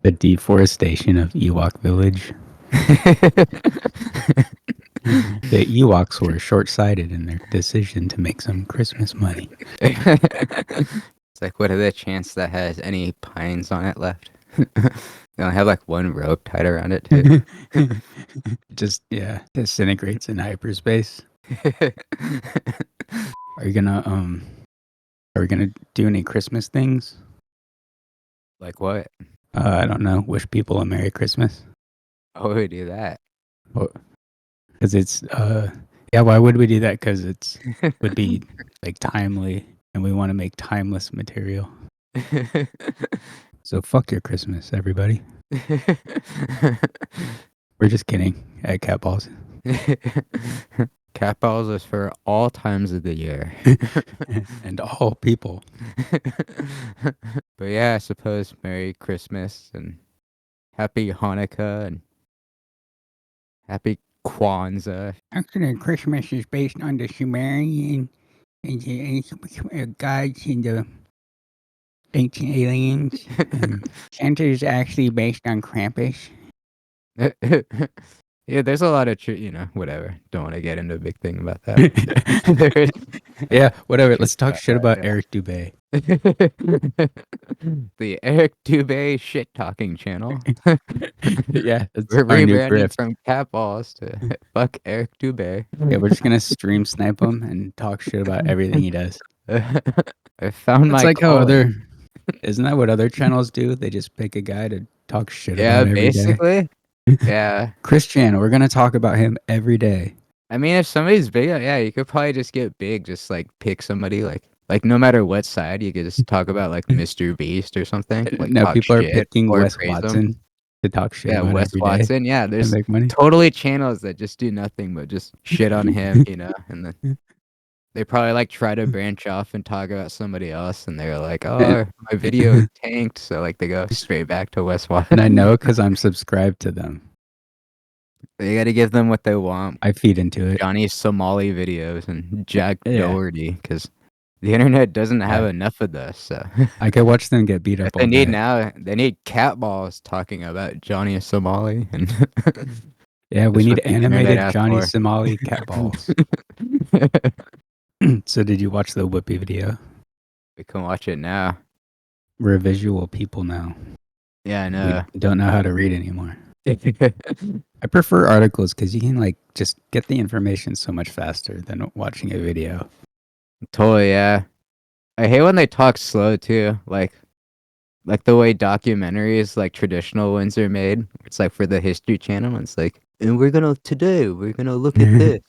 The deforestation of Ewok Village. The Ewoks were short-sighted in their decision to make some Christmas money. It's like, what are the chances that has any pines on it left? They only have like one rope tied around it too. Just disintegrates in hyperspace. Are we gonna do any Christmas things? Like what? I don't know. Wish people a Merry Christmas. Oh, we do that. Because it's why would we do that? Because would be like timely, and we want to make timeless material. So fuck your Christmas, everybody. We're just kidding at Cat Ballz. Cat Ballz is for all times of the year. And all people. But yeah, I suppose Merry Christmas and Happy Hanukkah and Happy Kwanzaa. Actually, Christmas is based on the Sumerian and the gods and the ancient aliens. Santa is actually based on Krampus. Yeah, there's a lot of whatever. Don't want to get into a big thing about that. Yeah, whatever. Let's talk shit about Eric Dubay. The Eric Dubay shit talking channel. Yeah, we're rebranding from Cat Ballz to fuck Eric Dubay. Yeah, we're just gonna stream snipe him and talk shit about everything he does. I found my. It's like how isn't that what other channels do? They just pick a guy to talk shit about every basically. day. Yeah. Cris Cat, we're gonna talk about him every day. I mean, if somebody's big, yeah, you could probably just get big. Just like pick somebody, like no matter what side, you could just talk about like Mr. Beast or something. Like, no, people are picking Wes Watson to talk shit about Wes every Watson. Day yeah, there's make money. Totally channels that just do nothing but just shit on him, and then they probably like try to branch off and talk about somebody else, and they're like, "Oh, my video tanked," so like they go straight back to Wes Watson. And I know because I'm subscribed to them. You got to give them what they want. I feed into it. Johnny Somali videos and Jack Doherty, because the internet doesn't have enough of this. So I could watch them get beat up. They need Cat Ballz talking about Johnny Somali, and yeah, we need animated Johnny Somali Cat Ballz. So did you watch the Whoopie video? We can watch it now. We're visual people now. Yeah, I know. We don't know how to read anymore. I prefer articles because you can like just get the information so much faster than watching a video. Totally, yeah. I hate when they talk slow too, like the way documentaries, like traditional ones, are made. It's like for the History Channel. It's like, and we're gonna look at this,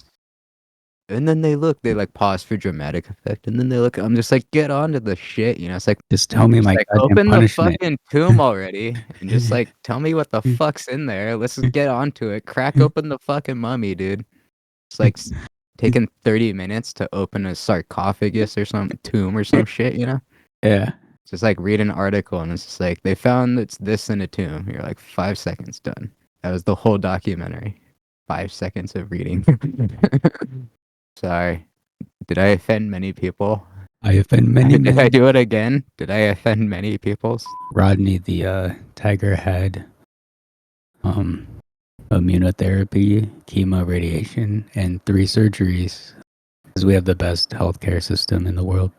and then they like pause for dramatic effect, and then they look. I'm just like, get on to the shit, It's like, just tell me, open the fucking tomb already, and just like tell me what the fuck's in there. Let's just get on to it. Crack open the fucking mummy, dude. It's like taking 30 minutes to open a sarcophagus or some tomb or some shit, Yeah. It's just like read an article, and it's just like they found it's this in a tomb. You're like 5 seconds done. That was the whole documentary. 5 seconds of reading. Sorry. Did I offend many people? I offend many. Did I do it again? Did I offend many peoples? Rodney the tiger had immunotherapy, chemo, radiation, and 3 surgeries. Because we have the best healthcare system in the world.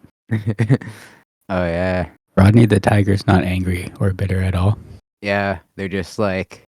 Oh yeah. Rodney the tiger's not angry or bitter at all. Yeah, they're like,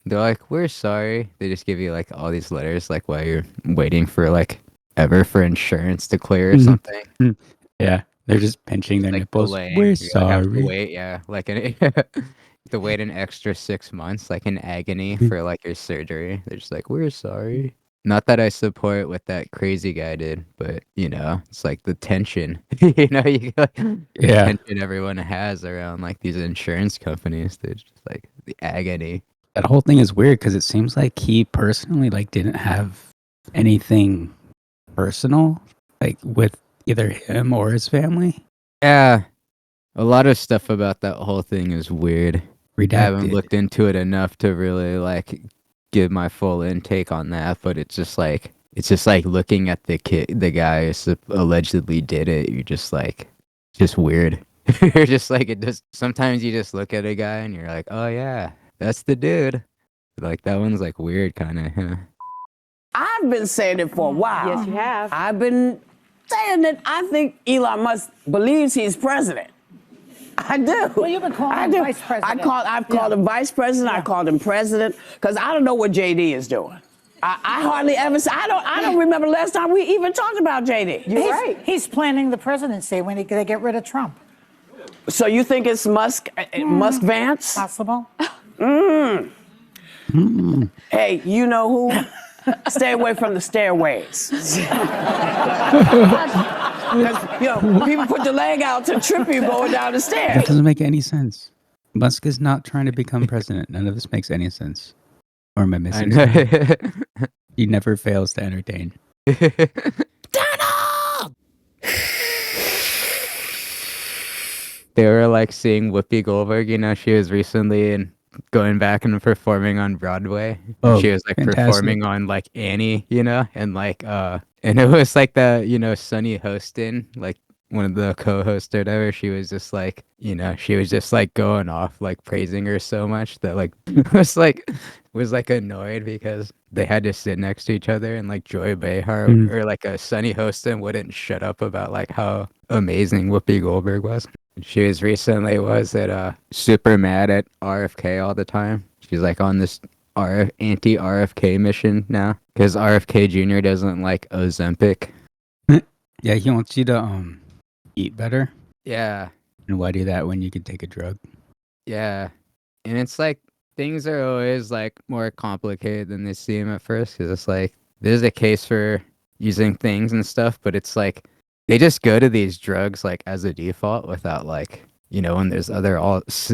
we're sorry. They just give you like all these letters, like while you're waiting for like ever for insurance to clear or something. Yeah, they're just pinching their nipples. We're sorry. Have to wait, yeah, like to wait an extra 6 months, like in agony for like your surgery. They're just like, we're sorry. Not that I support what that crazy guy did, but it's like the tension. The tension everyone has around like these insurance companies. They're just like the agony. That whole thing is weird because it seems like he personally like didn't have anything personal like with either him or his family. Yeah, a lot of stuff about that whole thing is weird. Redacted. I haven't looked into it enough to really like give my full intake on that, but it's just like looking at the guy who allegedly did it. You're just like, just weird. You're just like, sometimes you just look at a guy and you're like, oh yeah, That's the dude. Like that one's like weird, kind of. Huh? I've been saying it for a while. Yes, you have. I've been saying that I think Elon Musk believes he's president. I do. Well, you've been calling him vice president. I've called him vice president. I called him president because I don't know what JD is doing. I hardly ever say. I don't remember the last time we even talked about JD. You're right. He's planning the presidency when they get rid of Trump. So you think it's Musk Vance? Possible. Hey, you know who? Stay away from the stairways. People put the leg out to trip you going down the stairs. That doesn't make any sense. Musk is not trying to become president. None of this makes any sense. Or am I missing something? He never fails to entertain. They were like seeing Whoopi Goldberg, she was recently going back and performing on Broadway. Oh, she was like fantastic. performing on like Annie, and like and it was like the Sunny Hostin, like one of the co-hosts or whatever. She was just like, she was just like going off, like praising her so much that like was like annoyed because they had to sit next to each other, and like Joy Behar or like a Sunny Hostin wouldn't shut up about like how amazing Whoopi Goldberg was. She was recently super mad at RFK all the time. She's like on this anti-RFK mission now because RFK Jr. doesn't like Ozempic. Yeah, he wants you to eat better. Yeah. And why do that when you could take a drug? Yeah. And it's like things are always like more complicated than they seem at first because it's like there's a case for using things and stuff, but it's like they just go to these drugs like as a default without like, when there's other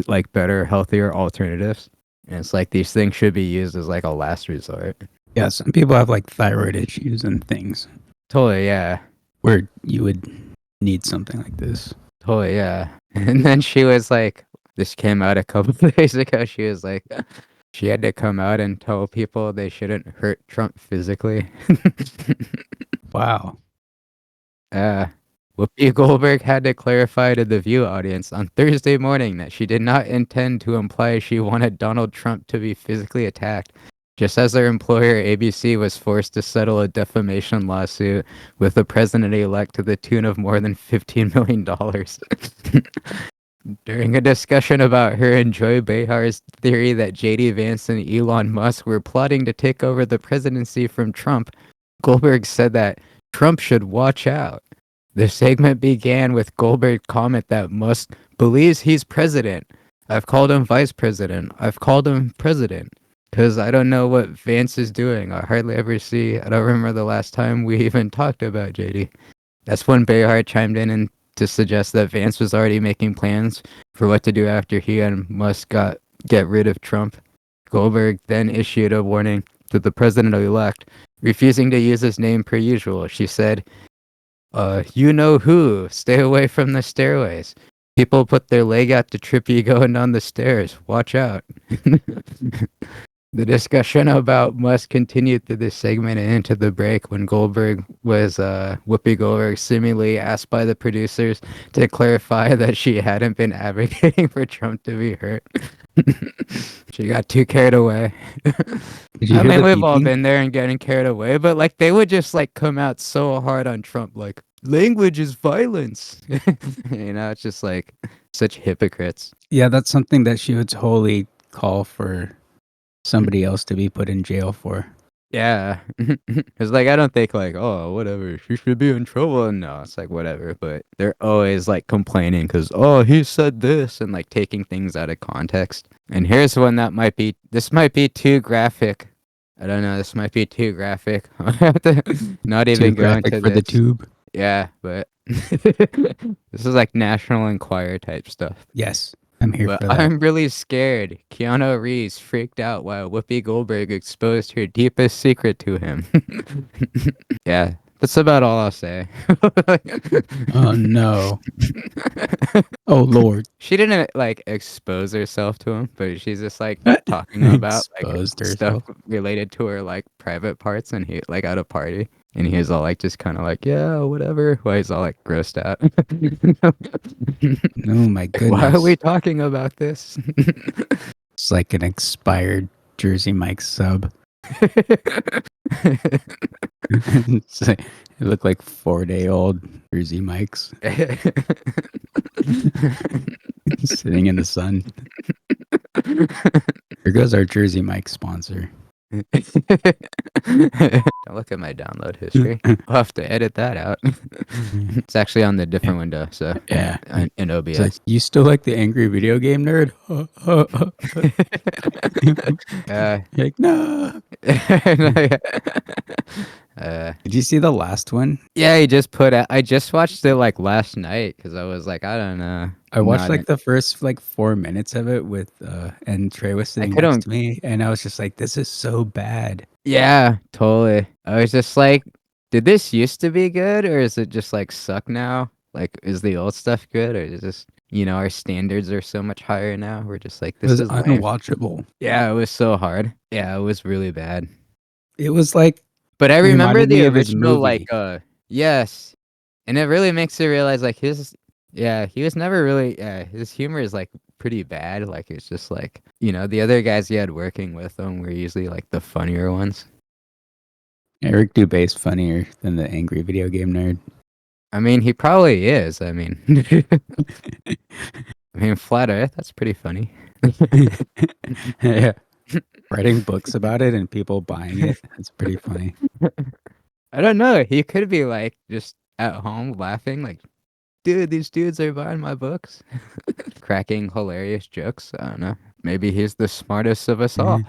like better, healthier alternatives. And it's like these things should be used as like a last resort. Yeah, some people have like thyroid issues and things. Totally, yeah. Where you would need something like this. Totally, yeah. And then she was like, this came out a couple of days ago. She was like, she had to come out and tell people they shouldn't hurt Trump physically. Wow. Whoopi Goldberg had to clarify to the View audience on Thursday morning that she did not intend to imply she wanted Donald Trump to be physically attacked, just as her employer ABC was forced to settle a defamation lawsuit with the president-elect to the tune of more than $15 million. During a discussion about her and Joy Behar's theory that JD Vance and Elon Musk were plotting to take over the presidency from Trump, Goldberg said that Trump should watch out. The segment began with Goldberg's comment that Musk believes he's president. I've called him vice president. I've called him president. Because I don't know what Vance is doing. I hardly ever see. I don't remember the last time we even talked about JD. That's when Behar chimed in and to suggest that Vance was already making plans for what to do after he and Musk get rid of Trump. Goldberg then issued a warning to the president-elect, refusing to use his name per usual. She said, you know who, stay away from the stairways. People put their leg out to trip you going down the stairs. Watch out. The discussion about Musk continued through this segment and into the break when Whoopi Goldberg seemingly asked by the producers to clarify that she hadn't been advocating for Trump to be hurt. She got too carried away. I mean, we've all been there and getting carried away, but like they would just like come out so hard on Trump, like language is violence. It's just like such hypocrites. Yeah, that's something that she would totally call for somebody else to be put in jail for. Yeah. It's like I don't think like, oh, whatever, she should be in trouble. No, it's like whatever, but they're always like complaining because he said this and like taking things out of context. And here's one that might be too graphic. I don't know, this might be too graphic. I have to not even go into for this. the tube. Yeah, but this is like National Enquirer type stuff. Yes. I'm here But for that. I'm really scared. Keanu Reeves freaked out while Whoopi Goldberg exposed her deepest secret to him. Yeah, that's about all I'll say. Oh no. Oh Lord. She didn't like expose herself to him, but she's just like talking about like Exposed stuff herself. related to her like private parts, and he like at a party. And he was all like, just kind of like, yeah, whatever. While he's all like grossed out. Oh my goodness. Why are we talking about this? It's like an expired Jersey Mike sub. It's like, it looked like 4-day-old Jersey Mikes sitting in the sun. Here goes our Jersey Mike sponsor. Don't look at my download history. I'll have to edit that out. It's actually on the different window, so Yeah. in OBS. It's like, you still like the angry video game nerd? You're like, no. Did you see the last one? Yeah, he just put out. I just watched it like last night because I was like, I don't know. I watched like the first like 4 minutes of it with and Trey was sitting next to me, and I was just like, this is so bad. Yeah, totally. I was just like, did this used to be good, or is it just like suck now? Like, is the old stuff good, or is this, our standards are so much higher now? We're just like, this It was is lame. unwatchable. Yeah, it was so hard. Yeah, it was really bad. It was like, but I remember reminded me the of his original, movie. yes, and it really makes you realize like he was never really, his humor is like pretty bad. Like it's just like, the other guys he had working with him were usually like the funnier ones. Eric Dubay's funnier than the angry video game nerd. I mean, he probably is. I mean, Flat Earth, that's pretty funny. Yeah. Writing books about it and people buying it. That's pretty funny. I don't know. He could be like just at home laughing like, dude, these dudes are buying my books. Cracking hilarious jokes. I don't know. Maybe he's the smartest of us all.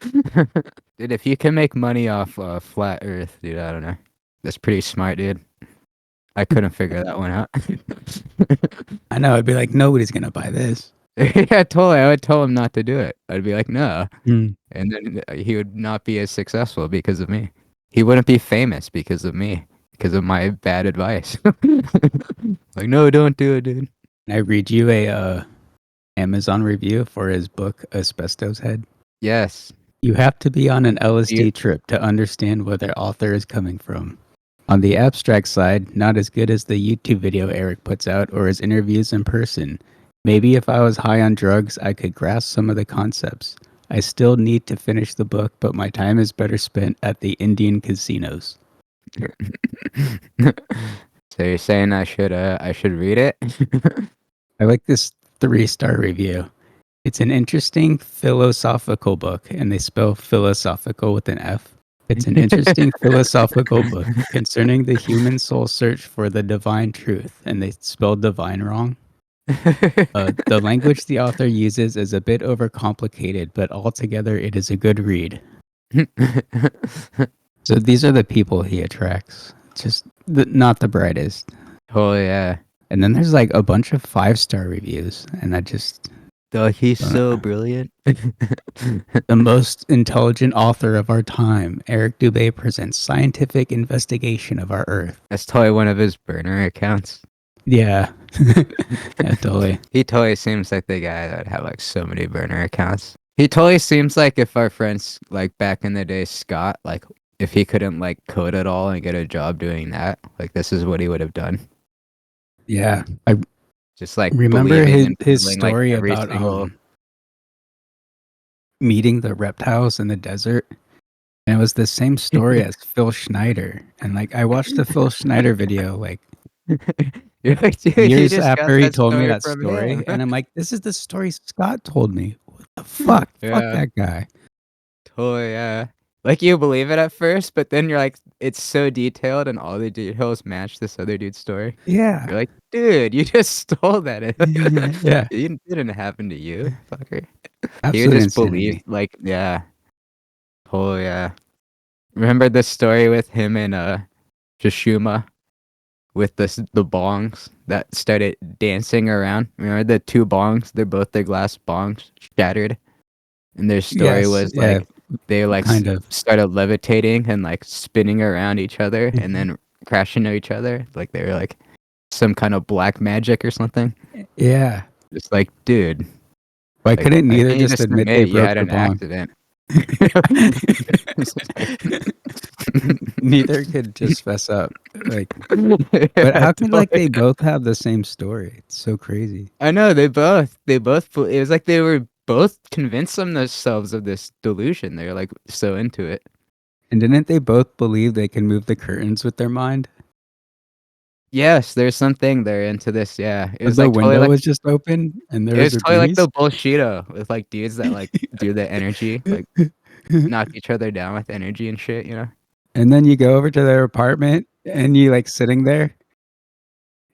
Dude, if you can make money off Flat Earth, dude, I don't know. That's pretty smart, dude. I couldn't figure that one out. I know. I'd be like, nobody's going to buy this. Yeah, totally. I would tell him not to do it. I'd be like, no. Mm. And then he would not be as successful because of me. He wouldn't be famous because of me, because of my bad advice. Like, no, don't do it, dude. Can I read you a Amazon review for his book, Asbestos Head? Yes. You have to be on an LSD trip to understand where the author is coming from. On the abstract side, not as good as the YouTube video Eric puts out or his interviews in person. Maybe if I was high on drugs, I could grasp some of the concepts. I still need to finish the book, but my time is better spent at the Indian casinos. So you're saying I should read it? I like this 3-star review. It's an interesting philosophical book, and they spell philosophical with an F. It's an interesting philosophical book concerning the human soul search for the divine truth, and they spell divine wrong. The language the author uses is a bit overcomplicated, but altogether it is a good read. So these are the people he attracts. Just not the brightest. Oh, yeah. And then there's like a bunch of 5-star reviews, and I just... Oh, he's so brilliant. The most intelligent author of our time, Eric Dubay presents scientific investigation of our Earth. That's totally one of his burner accounts. Yeah. Yeah, totally. He totally seems like the guy that would have like so many burner accounts. He totally seems like if our friends like back in the day, Scott, like if he couldn't like code at all and get a job doing that, like this is what he would have done. Yeah. I just like remember his feeling, story like, about meeting the reptiles in the desert. And it was the same story as Phil Schneider. And like I watched the Phil Schneider video like You're like, dude, years after he told me that story. him. And I'm like, this is the story Scott told me. What the fuck? Yeah. Fuck that guy. Totally, yeah. Like you believe it at first, but then you're like, it's so detailed and all the details match this other dude's story. Yeah. You're like, dude, you just stole that. Yeah. It didn't happen to you, fucker. Absolute You just insanity. believe, like, yeah. Oh, yeah. Remember the story with him and Jashuma with the bongs that started dancing around? Remember the 2 bongs? Their glass bongs shattered. And their story Yes, was yeah, like, they like kind of. started levitating and like spinning around each other and then crashing into each other. Like they were like some kind of black magic or something. Yeah. It's like, dude. Why Like, couldn't why neither can't you just admit they you broke had the an bond? accident? Neither could just fess up. Like, but how could like they both have the same story? It's so crazy. I know they both. It was like they were both convince themselves of this delusion. They're like so into it. And didn't they both believe they can move the curtains with their mind? Yes, there's something there into this. Yeah, it was The like window totally like was just open and there it was was a totally like breeze. the Bullshido with like dudes that like do the energy, like knock each other down with energy and shit. You know. And then you go over to their apartment and you like sitting there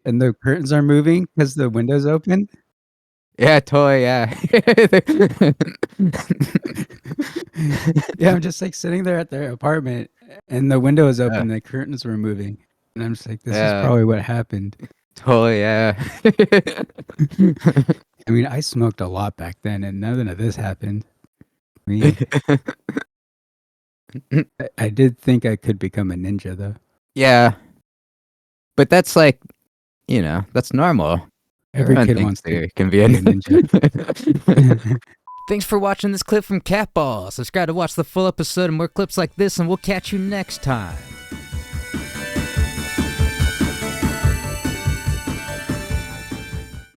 and the curtains are moving because the window's open. Yeah, totally. Yeah. Yeah, I'm just like sitting there at their apartment and the window is open, Yeah. the curtains were moving. And I'm just like, this is Yeah. probably what happened. Totally. Yeah. I mean, I smoked a lot back then and none of this happened. I mean, I did think I could become a ninja though. Yeah. But that's like, that's normal. Every Everyone kid thinks wants to they can be a be a ninja. Thanks for watching this clip from Cat Ballz. Subscribe to watch the full episode and more clips like this, and we'll catch you next time.